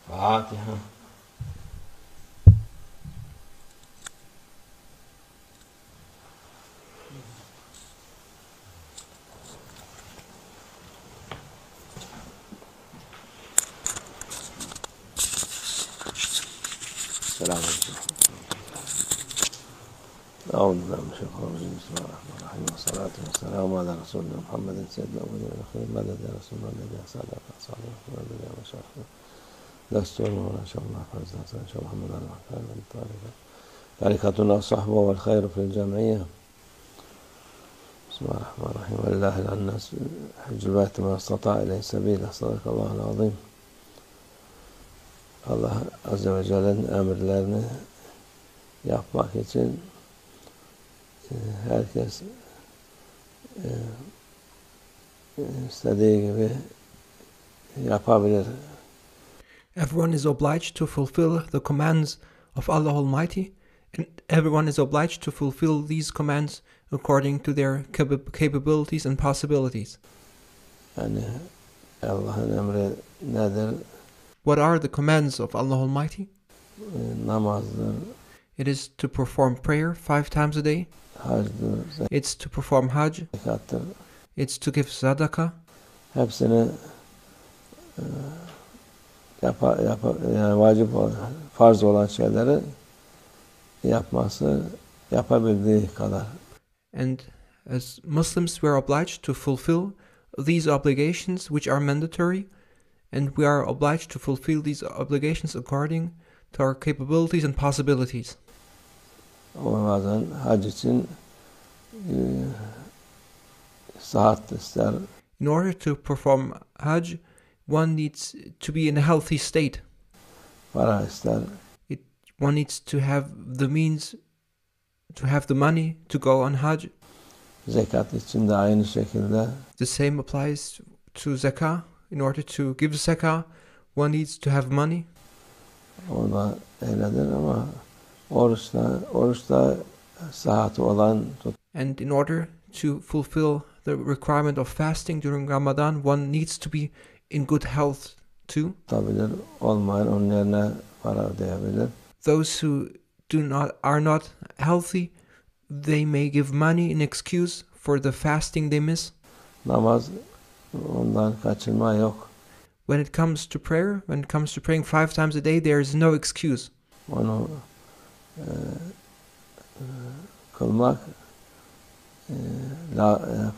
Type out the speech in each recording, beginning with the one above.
Fatiha. السلام عليكم. أعوذ بالله من الشيطان الرجيم. بسم الله الرحمن الرحيم والصلاة والسلام على رسولنا محمد سيد الأولين والآخرين. مدد يا رسول الله الذي أسعدك أصحابه ومدد يا مشايخنا دستور ولا شاء الله فاز إن شاء الله محمد على المحكام من طريقتنا الصحبة والخير في الجمعية. بسم الله الرحمن الرحيم. ولله على الناس حج البيت ما استطاع إليه سبيلا. صدق الله العظيم. Allah Azze ve Celle'nin emirlerini yapmak için herkes istediği gibi yapabilir. Everyone is obliged to fulfill the commands of Allah Almighty, and everyone is obliged to fulfill these commands according to their capabilities and possibilities. Yani Allah'ın emri nedir? What are the commands of Allah Almighty? Namazdır. It is to perform prayer 5 times a day. Hacdır. It's to perform Hajj. Zekattır. It's to give sadaqah. Hepsini yani vacip olan, farz olan şeyleri yapabildiği kadar. And as Muslims, we are obliged to fulfill these obligations which are mandatory, and we are obliged to fulfill these obligations according to our capabilities and possibilities. Ama bazen hac için sıhhat ister. In order to perform Hajj, one needs to be in a healthy state. Para ister. One needs to have the means, to have the money to go on Hajj. Zekat için de aynı şekilde. The same applies to zakah. In order to give zakah, one needs to have money. O da öyledir ama oruçta sıhhati olan And in order to fulfill the requirement of fasting during Ramadan, one needs to be in good health too. tutabilir, olmayan onun yerine para ödeyebilir. Those who are not healthy, they may give money in excuse for the fasting they miss. Namaz, ondan kaçınma yok. When it comes to prayer, when it comes to praying 5 times a day, there is no excuse. Onu kılmak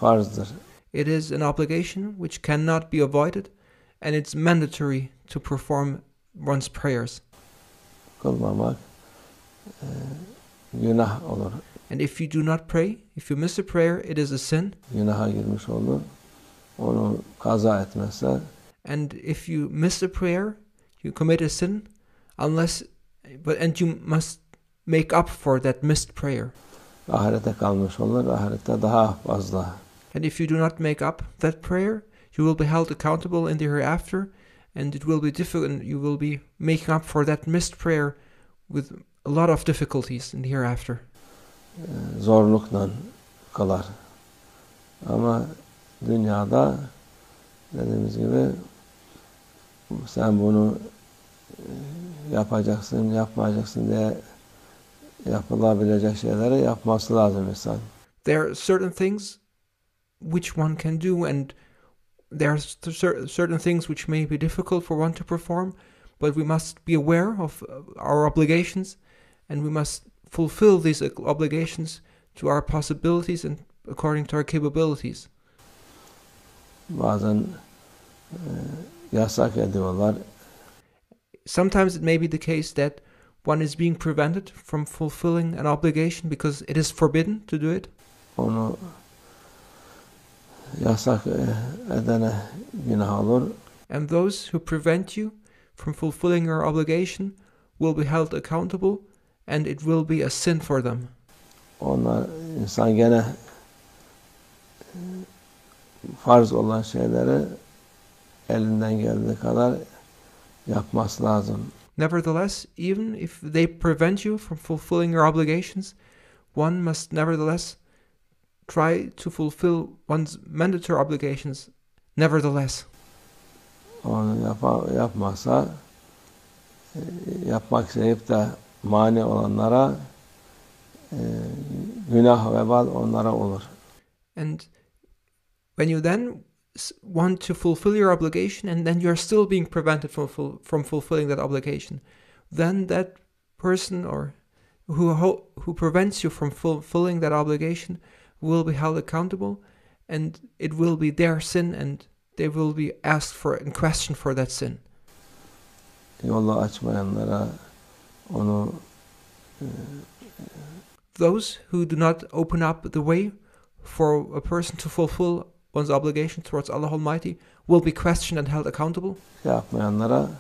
farzdır. It is an obligation which cannot be avoided, and it's mandatory to perform one's prayers. Kılmamak günah olur. And if you do not pray, if you miss a prayer, it is a sin. Günaha girmiş olur. Onu kaza etmezse. And if you miss a prayer, you commit a sin, and you must make up for that missed prayer. Ahirete kalmış olur. Ahirette daha fazla. And if you do not make up that prayer, you will be held accountable in the hereafter, and it will be difficult. You will be making up for that missed prayer with a lot of difficulties in the hereafter. Zorlukla kılar. Ama dünyada dediğimiz gibi sen bunu yapacaksın, yapmayacaksın diye yapılabilecek şeyleri yapması lazım insan. There are certain things which one can do, and there are certain things which may be difficult for one to perform, but we must be aware of our obligations, and we must fulfill these obligations to our possibilities and according to our capabilities. Bazen yasak ediyorlar. Sometimes it may be the case that one is being prevented from fulfilling an obligation because it is forbidden to do it. Onu yasak edene günah olur. And those who prevent you from fulfilling your obligation will be held accountable, and it will be a sin for them. Onlar insan gene farz olan şeyleri elinden geldiği kadar yapması lazım. Nevertheless, even if they prevent you from fulfilling your obligations, one must nevertheless try to fulfill one's mandatory obligations. Nevertheless, Onu yapmazsa yapmak isteyip de mani olanlara günah vebal onlara olur. And when you then want to fulfill your obligation and then you're still being prevented from fulfilling that obligation, then that person or who prevents you from fulfilling that obligation will be held accountable, and it will be their sin, and they will be asked for and questioned for that sin. Yolu açmayanlara onu Those who do not open up the way for a person to fulfill one's obligation towards Allah Almighty will be questioned and held accountable. yapmayanlara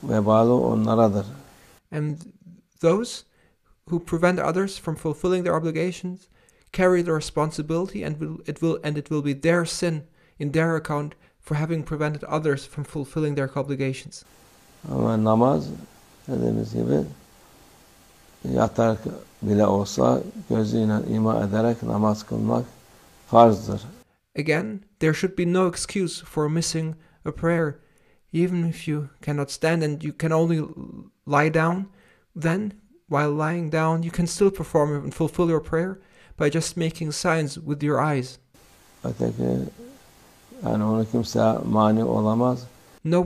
vebalı onlaradır. And those who prevent others from fulfilling their obligations carry the responsibility, and it will be their sin in their account for having prevented others from fulfilling their obligations. Ama namaz dediğimiz gibi yatar bile olsa gözüyle ima ederek namaz kılmak farzdır. Again, there should be no excuse for missing a prayer. Even if you cannot stand and you can only lie down, then while lying down you can still perform and fulfill your prayer by just making signs with your eyes. Öteki yani onu kimse mani olamaz. No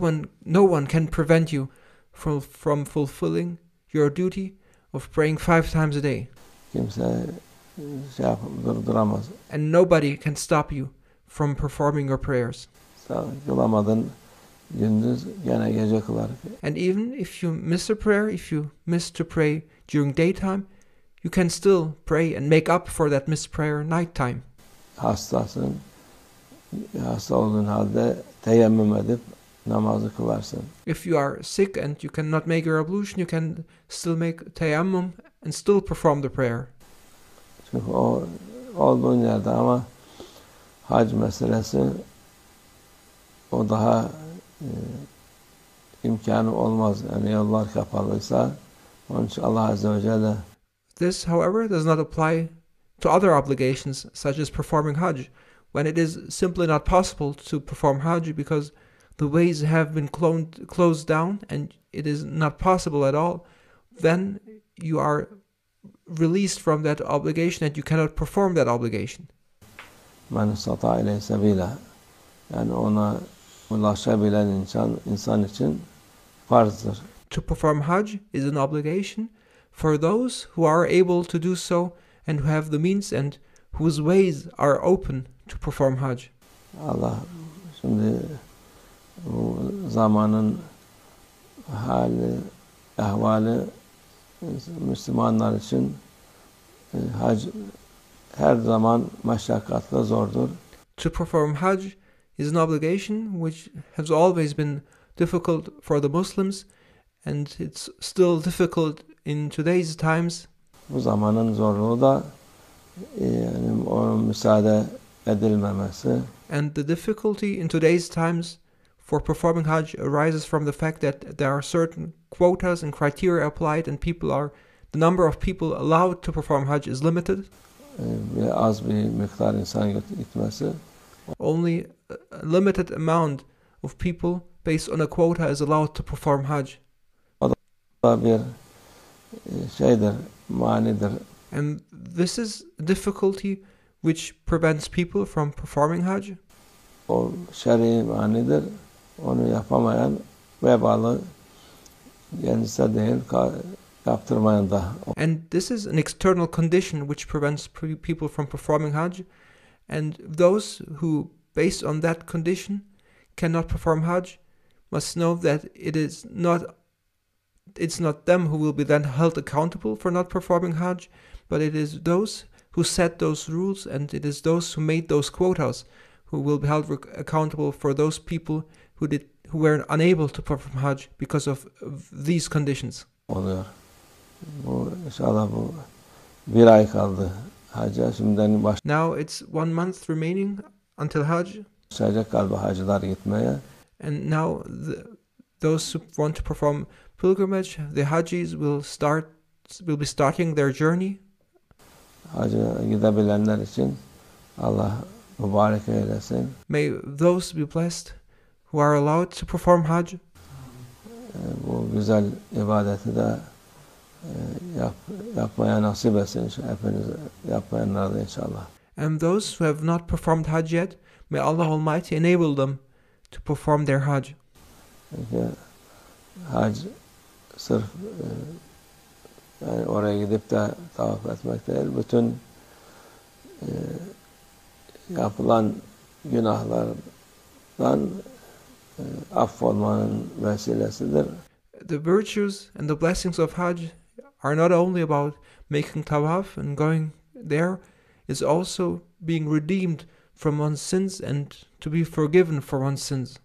one can prevent you from fulfilling your duty of praying 5 times a day. Kimse durduramaz. And nobody can stop you from performing your prayers. Kılamadın gündüz gene gece kılar. And even if you miss a prayer, if you miss to pray during daytime, you can still pray and make up for that missed prayer nighttime. Hastasın. Hasta olduğun halde teyemmüm edip namazı kılarsın. If you are sick and you cannot make your ablution, you can still make tayammum and still perform the prayer. Çünkü o olduğun yerde ama hac meselesi o daha imkanı olmaz. Yani yollar kapalıysa onun için Allah Azze ve Celle This, however, does not apply to other obligations such as performing Hajj, when it is simply not possible to perform Hajj because the ways have been closed down and it is not possible at all. Then you are released from that obligation and you cannot perform that obligation. men istata ile sebila, yani ona ulaşabilen insan için farzdır. To perform Hajj is an obligation for those who are able to do so and who have the means and whose ways are open to perform Hajj. Allah şimdi bu zamanın hali, ahvali Müslümanlar için hac her zaman meşakkatli, zordur. To perform Hajj is an obligation which has always been difficult for the Muslims, and it's still difficult in today's times. Bu zamanın zorluğu da yani onun müsaade edilmemesi. And the difficulty in today's times for performing Hajj arises from the fact that there are certain quotas and criteria applied, and the number of people allowed to perform Hajj is limited. Az bir miktar insan gitmesi. Only a limited amount of people based on a quota is allowed to perform Hajj. O da bir şeydir, manidir. And this is a difficulty which prevents people from performing Hajj. O şer'i manidir. Onu yapamayan vebalı, kendisi değil, yaptırmayan da. And this is an external condition which prevents people from performing Hajj. And those who, based on that condition, cannot perform Hajj must know that it's not them who will be then held accountable for not performing Hajj, but it is those who set those rules, and it is those who made those quotas who will be held accountable for those people who were unable to perform Hajj because of these conditions. Oluyor. Bu inşallah bu bir ay kaldı hacca. Şimdiden Now it's 1 month remaining until Hajj. başlayacak galiba hacılar gitmeye. And now those who want to perform pilgrimage, the Hajjis will be starting their journey. Hacca gidebilenler için Allah mübarek eylesin. May those be blessed who are allowed to perform Hajj. bu güzel ibadeti de yapmaya nasip etsin hepiniz yapmayanlara da inşallah. And those who have not performed Hajj yet, may Allah Almighty enable them to perform their Hajj. Çünkü hac sırf yani oraya gidip de tavaf etmek değil, bütün yapılan günahlardan affolmanın vesilesidir. The virtues and the blessings of Hajj are not only about making tawaf and going there, it's also being redeemed from one's sins and to be forgiven for one's sins.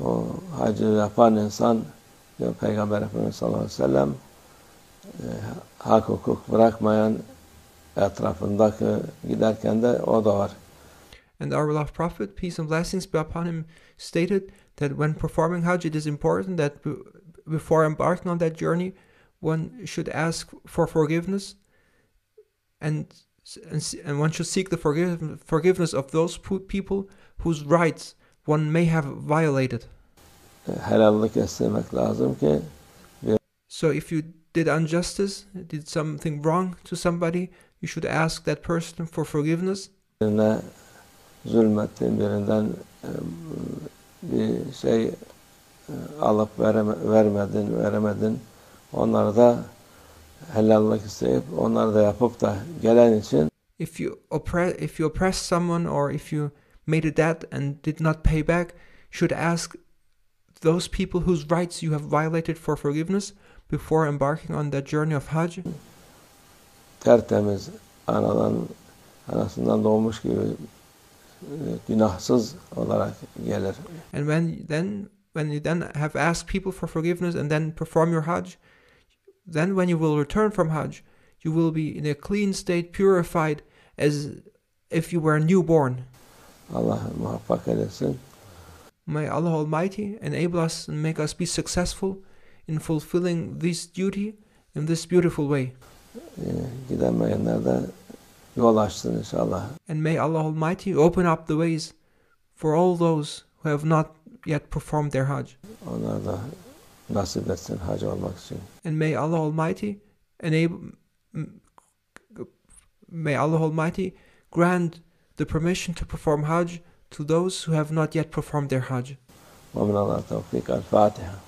O hacı yapan insan, diyor Peygamber Efendimiz sallallahu aleyhi ve sellem, hak hukuk bırakmayan, etrafındaki giderken de o da var. And our beloved Prophet, peace and blessings be upon him, stated that when performing Hajj, it is important that before embarking on that journey, one should ask for forgiveness, and one should seek the forgiveness of those people whose rights one may have violated. Helallik istemek lazım ki. So if you did injustice, did something wrong to somebody, you should ask that person for forgiveness. Birine zulmettin, birinden bir şey alıp veremedin. Onları da helallik isteyip onları da yapıp da gelen için. If you oppressed someone, or if you made a debt and did not pay back, should ask those people whose rights you have violated for forgiveness before embarking on that journey of Hajj. Tertemiz, anasından doğmuş gibi günahsız olarak gelir. And when you then have asked people for forgiveness and then perform your Hajj, then when you will return from Hajj, you will be in a clean state, purified as if you were newborn. Allah muvaffak eylesin. May Allah Almighty enable us and make us be successful in fulfilling this duty in this beautiful way. Gidemeyenler de yol açsın inşallah. And may Allah Almighty open up the ways for all those who have not yet performed their Hajj. Onlar da nasip etsin hac olmak için. And may Allah Almighty grant the permission to perform Hajj to those who have not yet performed their Hajj. ومن الله التوفيق. الفاتحة.